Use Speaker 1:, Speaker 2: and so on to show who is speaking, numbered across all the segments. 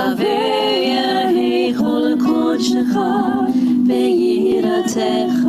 Speaker 1: שחווה כל קודשך ביראתך.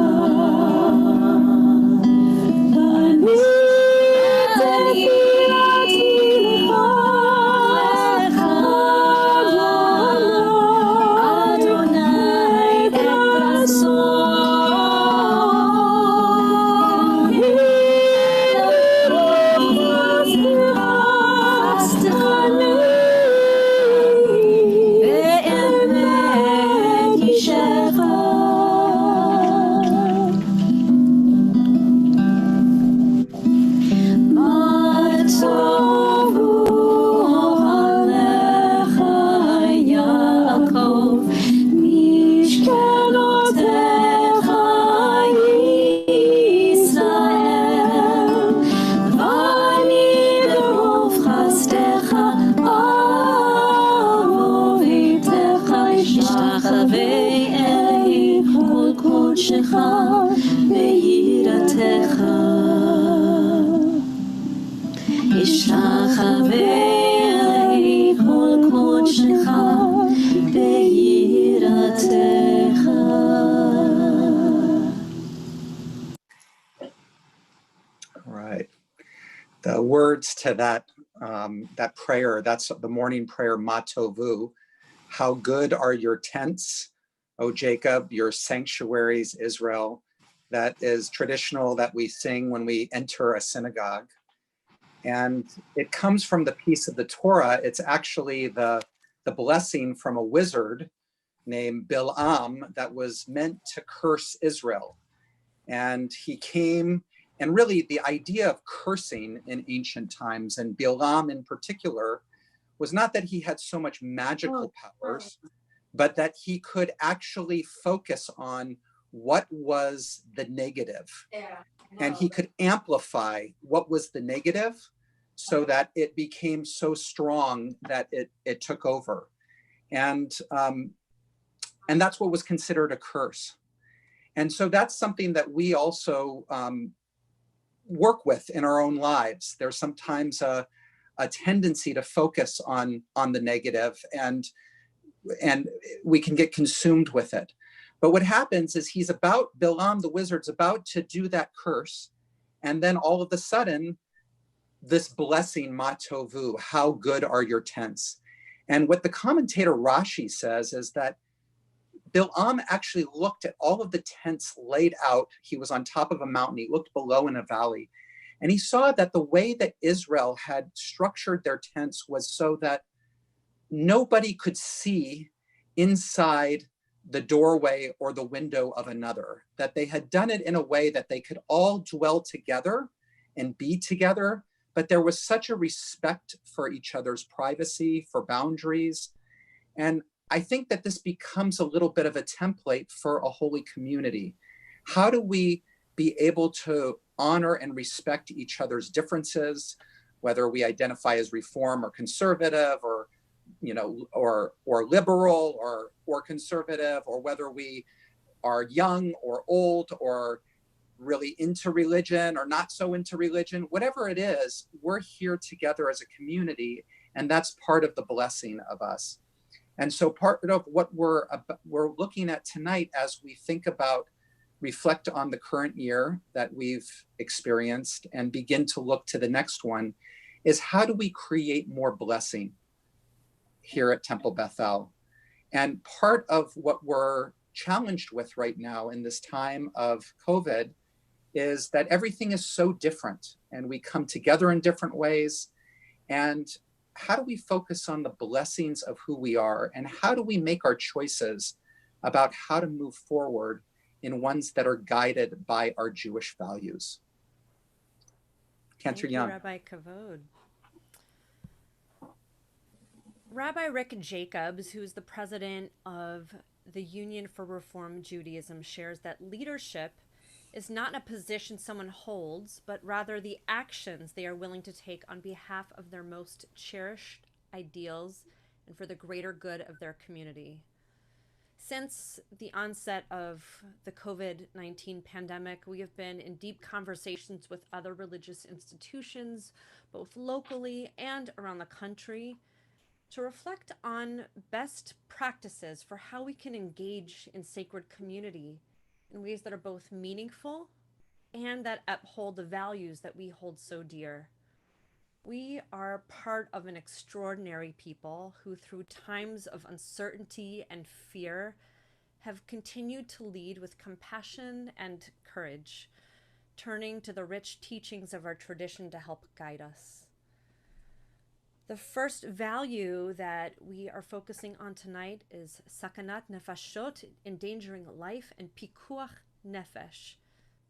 Speaker 2: Right. The words to that that prayer, that's the morning prayer, Matovu. How good are your tents, O Jacob, your sanctuaries, Israel. That is traditional that we sing when we enter a synagogue. And it comes from the piece of the Torah. It's actually the blessing from a wizard named Bil'am that was meant to curse Israel. And he came, and really the idea of cursing in ancient times, and Bil'am in particular, was not that he had so much magical powers, but that he could actually focus on what was the negative. And he could amplify what was the negative so that it became so strong that it took over. And that's what was considered a curse. And so that's something that we also work with in our own lives. There's sometimes a tendency to focus on the negative, and we can get consumed with it. But what happens is Bil'am the wizard's about to do that curse, and then all of a sudden, this blessing, Matovu, how good are your tents? And what the commentator Rashi says is that Bil'am actually looked at all of the tents laid out. He was on top of a mountain. He looked below in a valley. And he saw that the way that Israel had structured their tents was so that nobody could see inside the doorway or the window of another, that they had done it in a way that they could all dwell together and be together, but there was such a respect for each other's privacy, for boundaries. And I think that this becomes a little bit of a template for a holy community. How do we be able to honor and respect each other's differences, whether we identify as Reform or conservative, or or liberal or conservative, or whether we are young or old or really into religion or not so into religion, whatever it is, we're here together as a community, and that's part of the blessing of us. And so part of what we're looking at tonight as we reflect on the current year that we've experienced and begin to look to the next one is, how do we create more blessing here at Temple Bethel? And part of what we're challenged with right now in this time of COVID is that everything is so different and we come together in different ways. And how do we focus on the blessings of who we are, and how do we make our choices about how to move forward in ones that are guided by our Jewish values? Cantor Young.
Speaker 3: Rabbi Kavod. Rabbi Rick Jacobs, who is the president of the Union for Reform Judaism, shares that leadership is not a position someone holds, but rather the actions they are willing to take on behalf of their most cherished ideals and for the greater good of their community. Since the onset of the COVID-19 pandemic, we have been in deep conversations with other religious institutions, both locally and around the country, to reflect on best practices for how we can engage in sacred community in ways that are both meaningful and that uphold the values that we hold so dear. We are part of an extraordinary people who, through times of uncertainty and fear, have continued to lead with compassion and courage, turning to the rich teachings of our tradition to help guide us. The first value that we are focusing on tonight is sakanat nefashot, endangering life, and pikuach nefesh,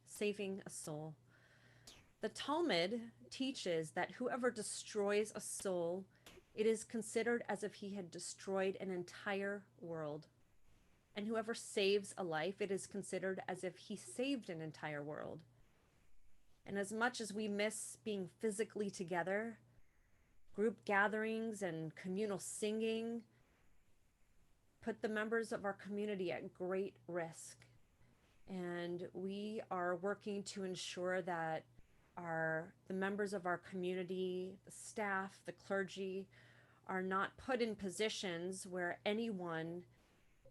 Speaker 3: saving a soul. The Talmud teaches that whoever destroys a soul, it is considered as if he had destroyed an entire world. And whoever saves a life, it is considered as if he saved an entire world. And as much as we miss being physically together, group gatherings and communal singing put the members of our community at great risk. And we are working to ensure that the members of our community, the staff, the clergy, are not put in positions where anyone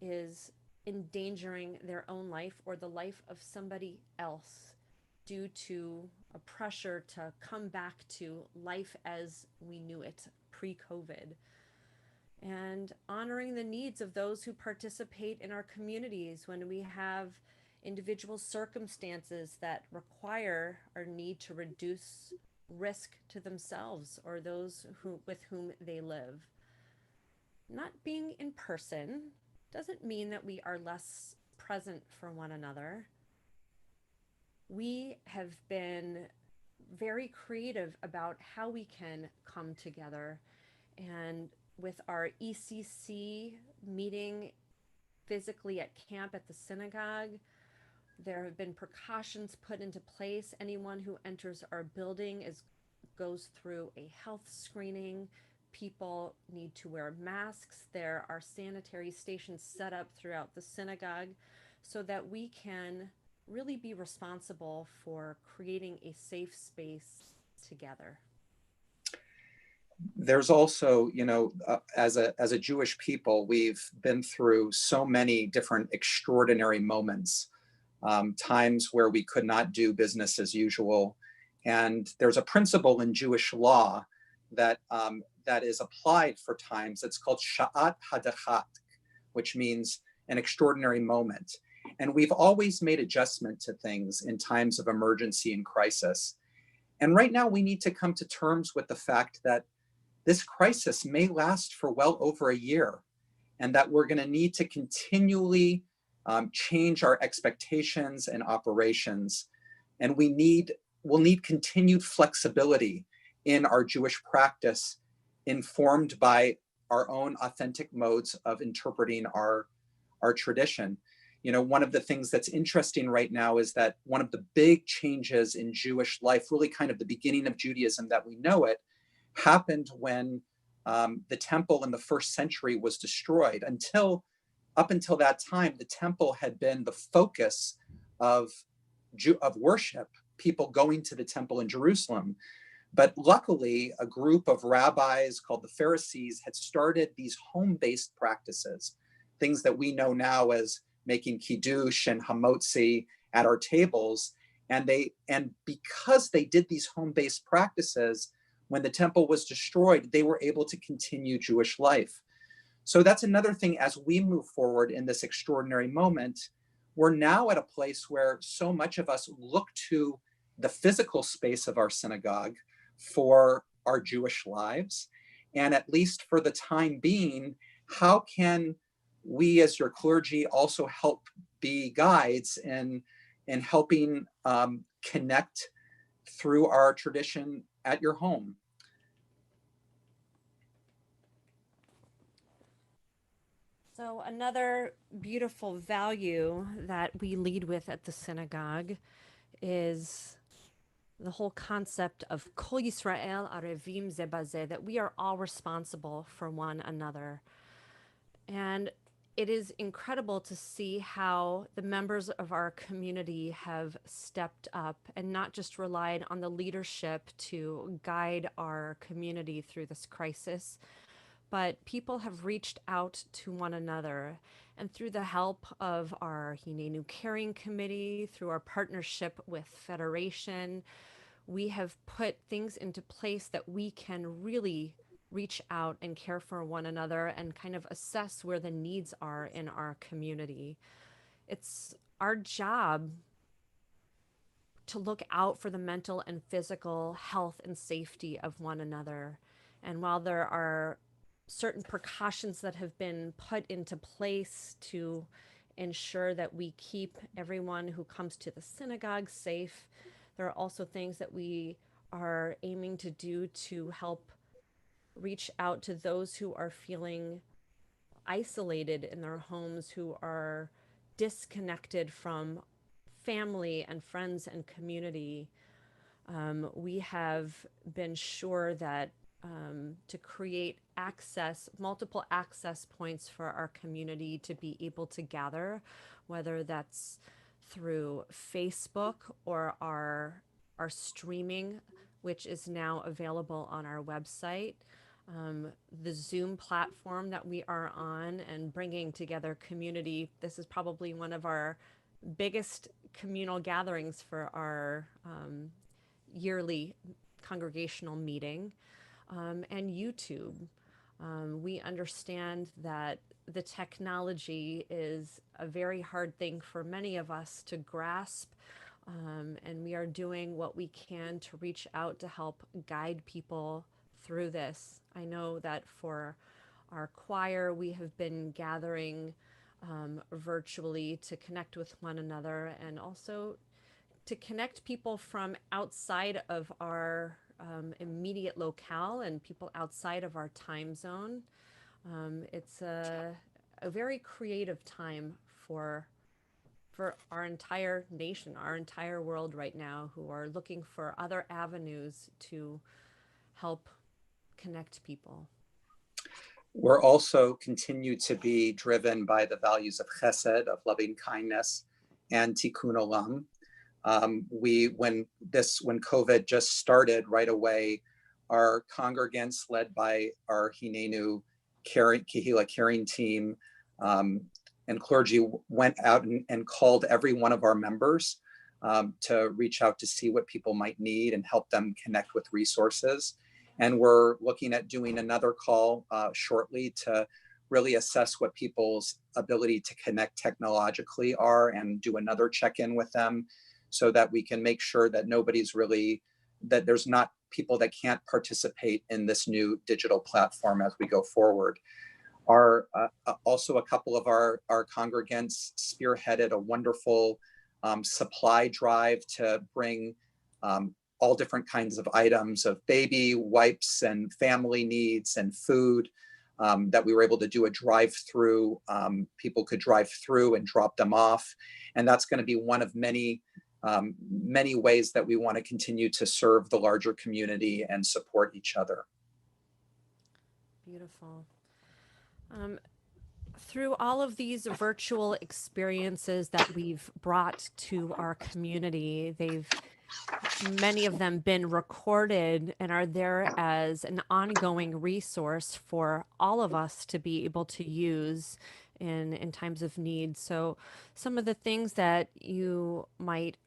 Speaker 3: is endangering their own life or the life of somebody else due to a pressure to come back to life as we knew it pre-COVID. And honoring the needs of those who participate in our communities when we have individual circumstances that require or need to reduce risk to themselves or those with whom they live. Not being in person doesn't mean that we are less present for one another. We have been very creative about how we can come together. And with our ECC meeting physically at camp at the synagogue, there have been precautions put into place. Anyone who enters our building goes through a health screening. People need to wear masks. There are sanitary stations set up throughout the synagogue so that we can really be responsible for creating a safe space together.
Speaker 2: There's also, as a Jewish people, we've been through so many different extraordinary moments, times where we could not do business as usual. And there's a principle in Jewish law that is applied for times. It's called sha'at hadachat, which means an extraordinary moment. And we've always made adjustment to things in times of emergency and crisis. And right now we need to come to terms with the fact that this crisis may last for well over a year, and that we're going to need to continually change our expectations and operations. And we'll need continued flexibility in our Jewish practice, informed by our own authentic modes of interpreting our tradition. One of the things that's interesting right now is that one of the big changes in Jewish life, really kind of the beginning of Judaism that we know it, happened when the temple in the first century was destroyed. Up until that time, the temple had been the focus of worship, people going to the temple in Jerusalem. But luckily, a group of rabbis called the Pharisees had started these home-based practices, things that we know now as making kiddush and hamotzi at our tables. And because they did these home-based practices, when the temple was destroyed, they were able to continue Jewish life. So that's another thing as we move forward in this extraordinary moment. We're now at a place where so much of us look to the physical space of our synagogue for our Jewish lives. And at least for the time being, how can we as your clergy also help be guides in helping connect through our tradition at your home?
Speaker 3: So another beautiful value that we lead with at the synagogue is the whole concept of Kol Yisrael Arevim Ze Bazeh, that we are all responsible for one another. And it is incredible to see how the members of our community have stepped up and not just relied on the leadership to guide our community through this crisis, but people have reached out to one another. And through the help of our Hinenu Caring Committee, through our partnership with Federation, we have put things into place that we can really reach out and care for one another and kind of assess where the needs are in our community. It's our job to look out for the mental and physical health and safety of one another. And while there are certain precautions that have been put into place to ensure that we keep everyone who comes to the synagogue safe, there are also things that we are aiming to do to help reach out to those who are feeling isolated in their homes, who are disconnected from family and friends and community. We have been sure that to create access, multiple access points for our community to be able to gather, whether that's through Facebook or our streaming, which is now available on our website. The Zoom platform that we are on and bringing together community. This is probably one of our biggest communal gatherings for our yearly congregational meeting, and YouTube. We understand that the technology is a very hard thing for many of us to grasp, and we are doing what we can to reach out to help guide people through this. I know that for our choir, we have been gathering virtually to connect with one another and also to connect people from outside of our immediate locale and people outside of our time zone. It's a very creative time for our entire nation, our entire world right now, who are looking for other avenues to help connect people.
Speaker 2: We're also continue to be driven by the values of chesed, of loving kindness, and tikkun olam. When COVID just started right away, our congregants led by our Hinenu Kehila caring team and clergy went out and called every one of our members to reach out to see what people might need and help them connect with resources. And we're looking at doing another call shortly to really assess what people's ability to connect technologically are and do another check-in with them so that we can make sure that that there's not people that can't participate in this new digital platform as we go forward. Also a couple of our congregants spearheaded a wonderful supply drive to bring all different kinds of items of baby wipes and family needs and food that we were able to do a drive-through. People could drive through and drop them off. And that's going to be one of many ways that we want to continue to serve the larger community and support each other.
Speaker 3: Beautiful. Through all of these virtual experiences that we've brought to our community, many of them been recorded and are there as an ongoing resource for all of us to be able to use in times of need. So some of the things that you might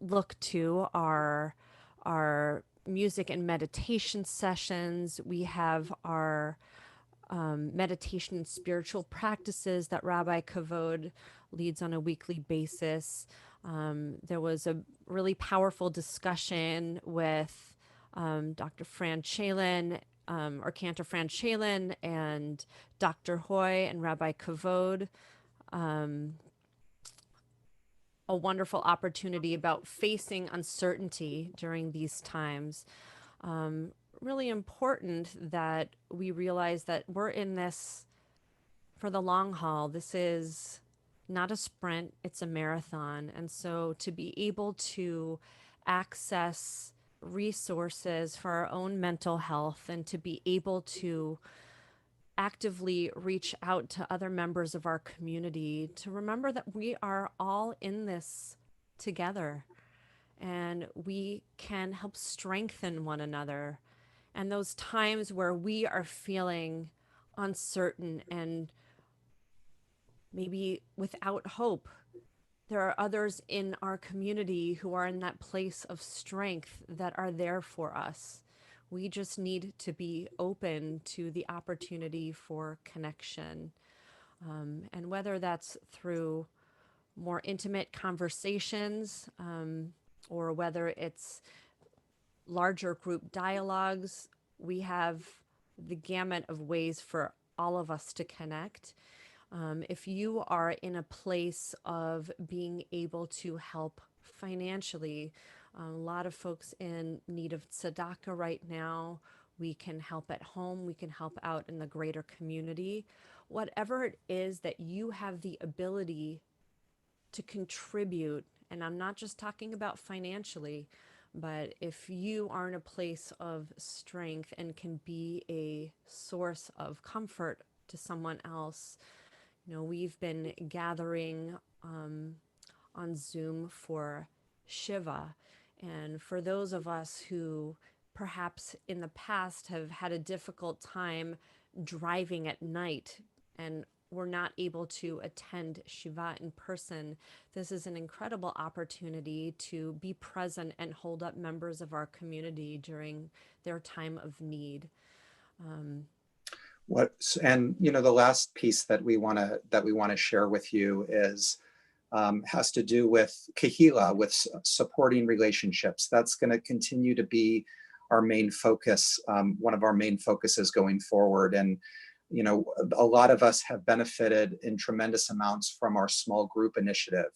Speaker 3: look to are our music and meditation sessions. We have our meditation and spiritual practices that Rabbi Kavod leads on a weekly basis. There was a really powerful discussion with Dr. Fran Chalin, or Cantor Fran Chalin, and Dr. Hoy and Rabbi Kavod. A wonderful opportunity about facing uncertainty during these times. Really important that we realize that we're in this for the long haul. This is not a sprint, it's a marathon. And so to be able to access resources for our own mental health and to be able to actively reach out to other members of our community, to remember that we are all in this together and we can help strengthen one another. And those times where we are feeling uncertain and maybe without hope. There are others in our community who are in that place of strength that are there for us. We just need to be open to the opportunity for connection. And whether that's through more intimate conversations, or whether it's larger group dialogues, we have the gamut of ways for all of us to connect. If you are in a place of being able to help financially, a lot of folks in need of tzedakah right now. We can help at home. We can help out in the greater community. Whatever it is that you have the ability to contribute, and I'm not just talking about financially, but if you are in a place of strength and can be a source of comfort to someone else. We've been gathering on Zoom for Shiva. And for those of us who perhaps in the past have had a difficult time driving at night and were not able to attend Shiva in person, this is an incredible opportunity to be present and hold up members of our community during their time of need.
Speaker 2: The last piece that we want to share with you is has to do with kahila, with supporting relationships. That's going to continue to be our main focus, one of our main focuses going forward. And a lot of us have benefited in tremendous amounts from our small group initiative,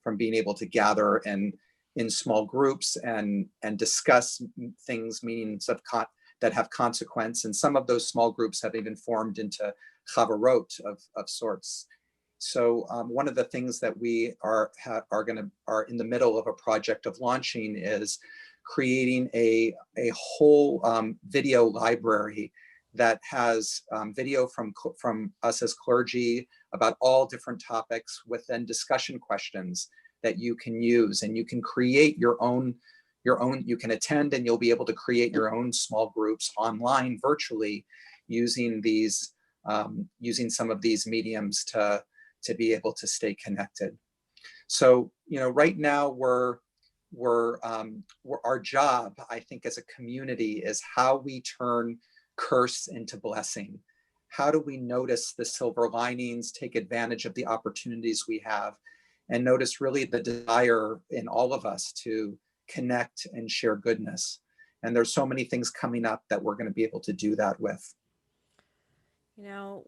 Speaker 2: from being able to gather in small groups and discuss things, meanings that have consequence. And some of those small groups have even formed into chavarot of sorts. So one of the things that we are in the middle of a project of launching is creating a whole video library that has video from us as clergy about all different topics, with then discussion questions that you can use, and you can create your own. You can attend, and you'll be able to create your own small groups online virtually using some of these mediums to be able to stay connected. So right now our job, I think, as a community is how we turn curse into blessing. How do we notice the silver linings, take advantage of the opportunities we have, and notice really the desire in all of us to connect and share goodness. And there's so many things coming up that we're going to be able to do that with.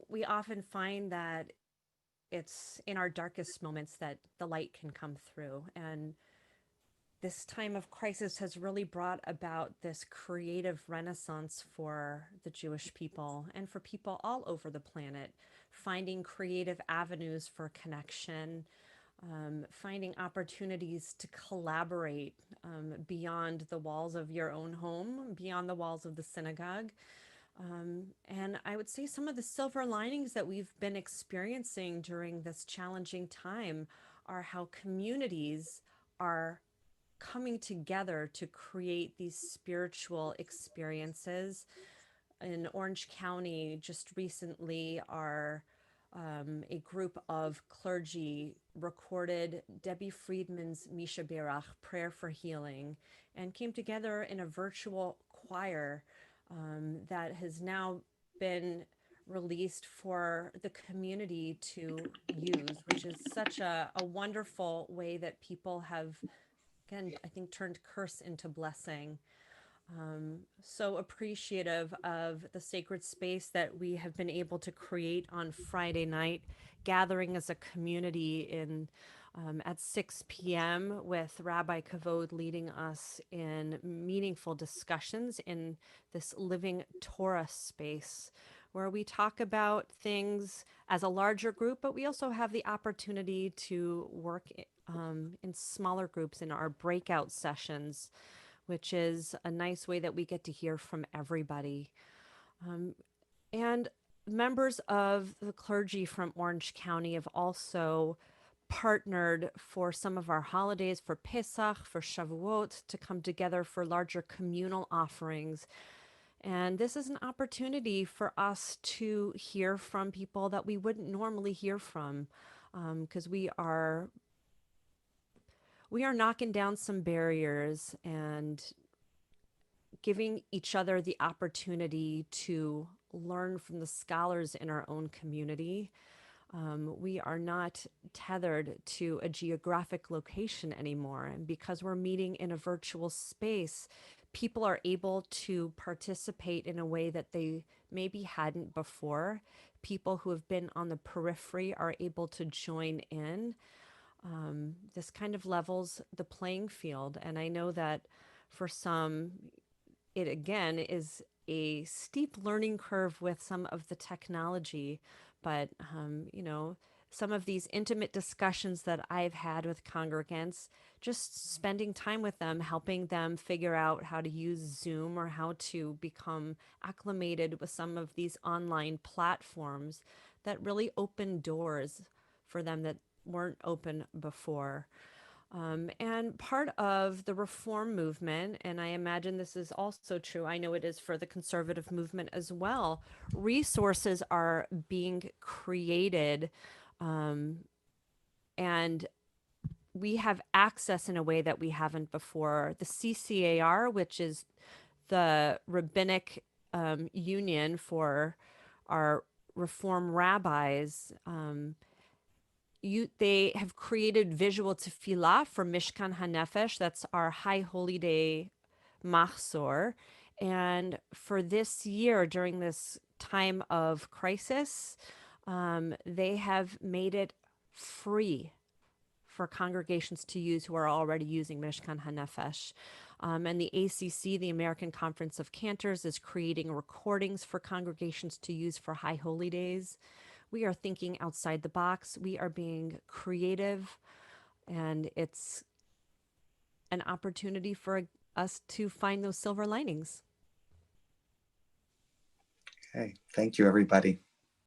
Speaker 3: We often find that it's in our darkest moments that the light can come through. And this time of crisis has really brought about this creative renaissance for the Jewish people and for people all over the planet, finding creative avenues for connection, finding opportunities to collaborate beyond the walls of your own home, beyond the walls of the synagogue. And I would say some of the silver linings that we've been experiencing during this challenging time are how communities are coming together to create these spiritual experiences. In Orange County, just recently, a group of clergy recorded Debbie Friedman's Misha Berach, Prayer for Healing, and came together in a virtual choir that has now been released for the community to use, which is such a wonderful way that people have, again, I think, turned curse into blessing. So appreciative of the sacred space that we have been able to create on Friday night, gathering as a community at 6 p.m. with Rabbi Kavod leading us in meaningful discussions in this living Torah space, where we talk about things as a larger group, but we also have the opportunity to work in smaller groups in our breakout sessions, which is a nice way that we get to hear from everybody. And members of the clergy from Orange County have also partnered for some of our holidays, for Pesach, for Shavuot, to come together for larger communal offerings. And this is an opportunity for us to hear from people that we wouldn't normally hear from, because we are knocking down some barriers and giving each other the opportunity to learn from the scholars in our own community. We are not tethered to a geographic location anymore. And because we're meeting in a virtual space, people are able to participate in a way that they maybe hadn't before. People who have been on the periphery are able to join in. This kind of levels the playing field. And I know that for some, it again is a steep learning curve with some of the technology, but some of these intimate discussions that I've had with congregants, just spending time with them, helping them figure out how to use Zoom or how to become acclimated with some of these online platforms that really open doors for them that weren't open before. And part of the reform movement, and I imagine this is also true, I know it is for the conservative movement as well, resources are being created, and we have access in a way that we haven't before. The CCAR, which is the rabbinic union for our reform rabbis, they have created visual tefillah for Mishkan HaNefesh. That's our High Holy Day Machzor. And for this year, during this time of crisis, they have made it free for congregations to use who are already using Mishkan HaNefesh. And the ACC, the American Conference of Cantors, is creating recordings for congregations to use for High Holy Days. We are thinking outside the box. We are being creative, and it's an opportunity for us to find those silver linings.
Speaker 2: Okay, thank you, everybody.